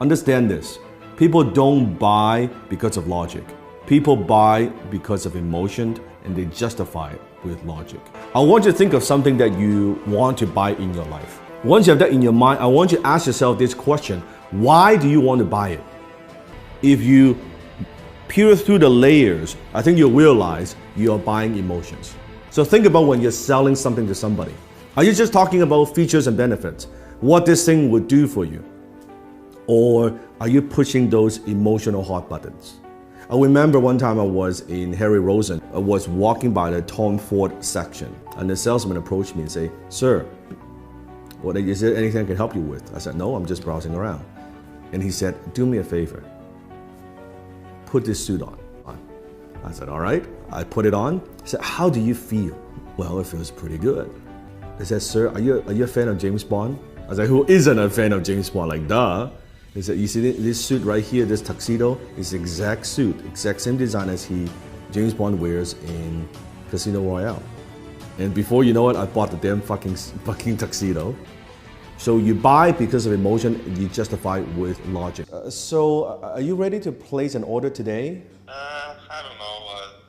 Understand this. People don't buy because of logic. People buy because of emotion and they justify it with logic. I want you to think of something that you want to buy in your life. Once you have that in your mind, I want you to ask yourself this question. Why do you want to buy it? If you peer through the layers, I think you'll realize you are buying emotions. So think about when you're selling something to somebody. Are you just talking about features and benefits? What this thing would do for you? Or are you pushing those emotional hot buttons? I remember one time I was in Harry Rosen. I was walking by the Tom Ford section and the salesman approached me and said, "Sir, is there anything I can help you with?" I said, "No, I'm just browsing around." And he said, "Do me a favor. Put this suit on." I said, "All right." I put it on. He said, "How do you feel?" "Well, it feels pretty good." He said, "Sir, are you a fan of James Bond?" I was like, "Who isn't a fan of James Bond?" Like, duh. He said, "You see this suit right here, this tuxedo, is the exact suit, exact same design as James Bond wears in Casino Royale." And before you know it, I bought the damn fucking tuxedo. So you buy because of emotion, and you justify with logic. So are you ready to place an order today? I don't know.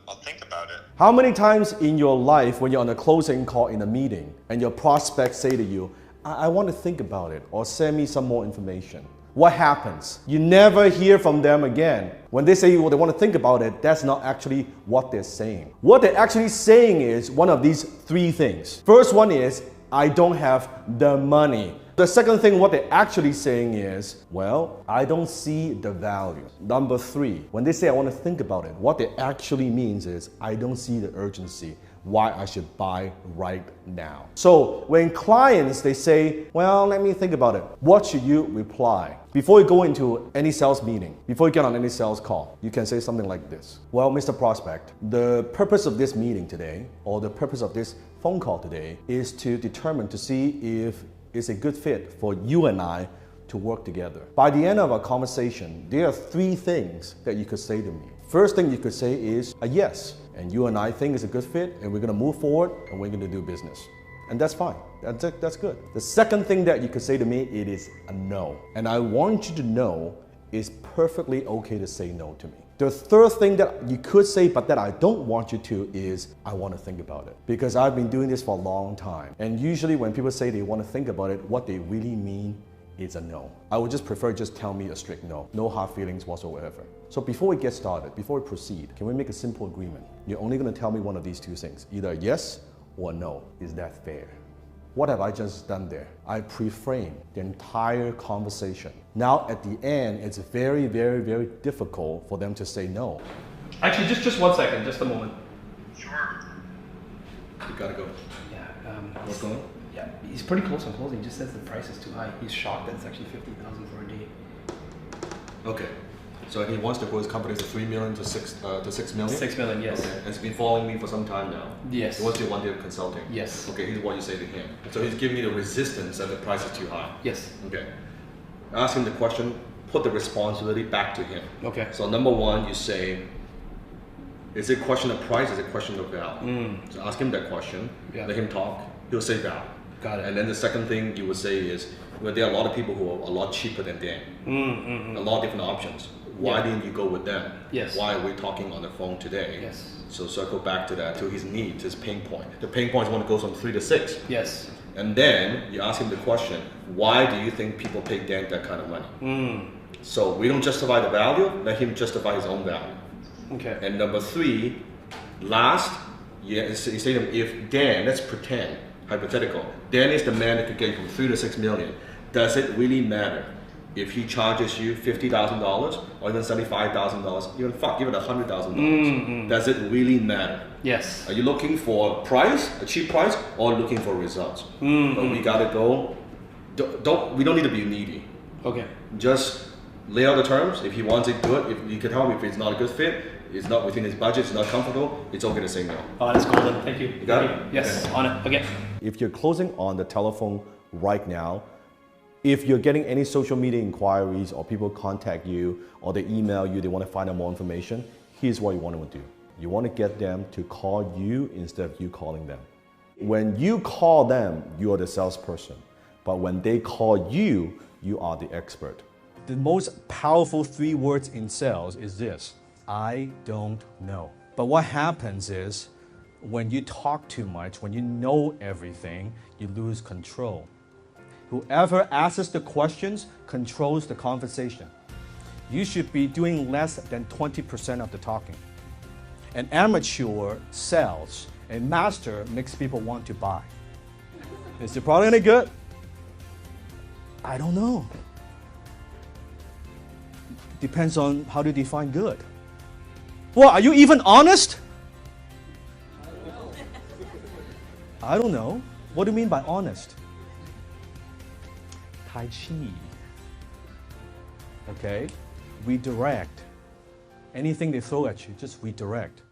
I'll think about it. How many times in your life when you're on a closing call in a meeting and your prospects say to you, I want to think about it, or send me some more information? What happens? You never hear from them again. When they say, well, they want to think about it, that's not actually what they're saying. What they're actually saying is one of these three things. First one is, I don't have the money. The second thing, what they're actually saying is, well, I don't see the value. Number three, when they say I want to think about it, what it actually means is, I don't see the urgency why I should buy right now. So when clients, they say, well, let me think about it, what should you reply? Before you go into any sales meeting, before you get on any sales call, you can say something like this. Well, Mr. Prospect, the purpose of this meeting today, or the purpose of this phone call today, is to determine to see if it's a good fit for you and I to work together. By the end of our conversation, there are three things that you could say to me. First thing you could say is a yes, and you and I think it's a good fit, and we're gonna move forward, and we're gonna do business. And that's fine, that's good. The second thing that you could say to me, it is a no. And I want you to know it's perfectly okay to say no to me. The third thing that you could say, but that I don't want you to, is I want to think about it. Because I've been doing this for a long time. And usually when people say they want to think about it, what they really mean is a no. I would just prefer just tell me a strict no. No hard feelings whatsoever. So before we get started, before we proceed, can we make a simple agreement? You're only going to tell me one of these two things, either yes or no. Is that fair? What have I just done there? I pre-framed the entire conversation. Now at the end, it's very, very, very difficult for them to say no. Actually, just 1 second, just a moment. Sure. You gotta go. Yeah. What's going on? Yeah, he's pretty close on closing. He just says the price is too high. He's shocked that it's actually $50,000 for a day. Okay. So he wants to grow his company to 3 million to 6 million? 6 million, yes. Okay. And he's been following me for some time now. Yes. He wants you one day of consulting. Yes. Okay, here's what you say to him. So he's giving me the resistance that the price is too high. Yes. Okay. Ask him the question, put the responsibility back to him. Okay. So number one, you say, is it a question of price, is it a question of value? So ask him that question, let him talk, he'll say value. Got it. And then the second thing you would say is, well, there are a lot of people who are a lot cheaper than Dan. A lot of different options. Why didn't you go with them? Yes. Why are we talking on the phone today? Yes. So circle back to that, to his needs, his pain point. The pain point is when it goes from 3 to 6. Yes. And then you ask him the question, why do you think people pay Dan that kind of money? So we don't justify the value, let him justify his own value. Okay. And number three, last, you say to him, if Dan, let's pretend, hypothetical, Dan is the man that could get from 3 to 6 million, does it really matter if he charges you $50,000 or even $75,000, even give it $100,000? Does it really matter? Yes. Are you looking for price, a cheap price, or looking for results? But we gotta go. We don't need to be needy. Okay. Just lay out the terms. If he wants it, good. If you can tell me if it's not a good fit, it's not within his budget, it's not comfortable, it's okay to say no. Oh, that's golden. Thank you. You got it? Yes. Okay. On it. Okay. If you're closing on the telephone right now, if you're getting any social media inquiries or people contact you or they email you, they want to find out more information, here's what you want to do. You want to get them to call you instead of you calling them. When you call them, you are the salesperson. But when they call you, you are the expert. The most powerful 3 words in sales is this: I don't know. But what happens is, when you talk too much, when you know everything, you lose control. Whoever asks the questions controls the conversation. You should be doing less than 20% of the talking. An amateur sells, a master makes people want to buy. Is the product any good? I don't know. Depends on how you define good. Well, are you even honest? I don't know. What do you mean by honest? Tai Chi. Okay? Redirect. Anything they throw at you, just redirect.